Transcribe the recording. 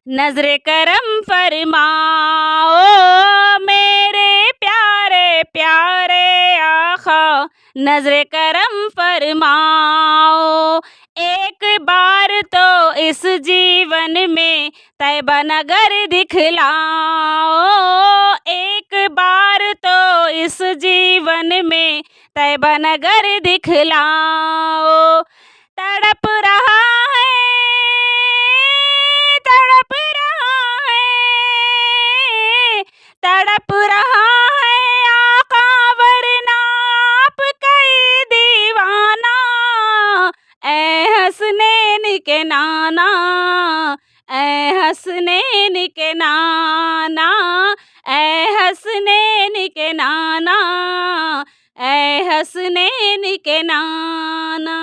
नजरे करम फरमाओ मेरे प्यारे प्यारे आका, नजरे करम फरमाओ। एक बार तो इस जीवन में तैबा नगर दिखलाओ, एक बार तो इस जीवन में तैबा नगर दिखलाओ। तड़प रहा है, तड़प रहा है, तड़प रहा है आका वरना आपका ही दीवाना। ऐ हसनैन के नाना, ऐ हसनैन के नाना, ऐ हसनैन के नाना, ऐ हसनैन के नाना।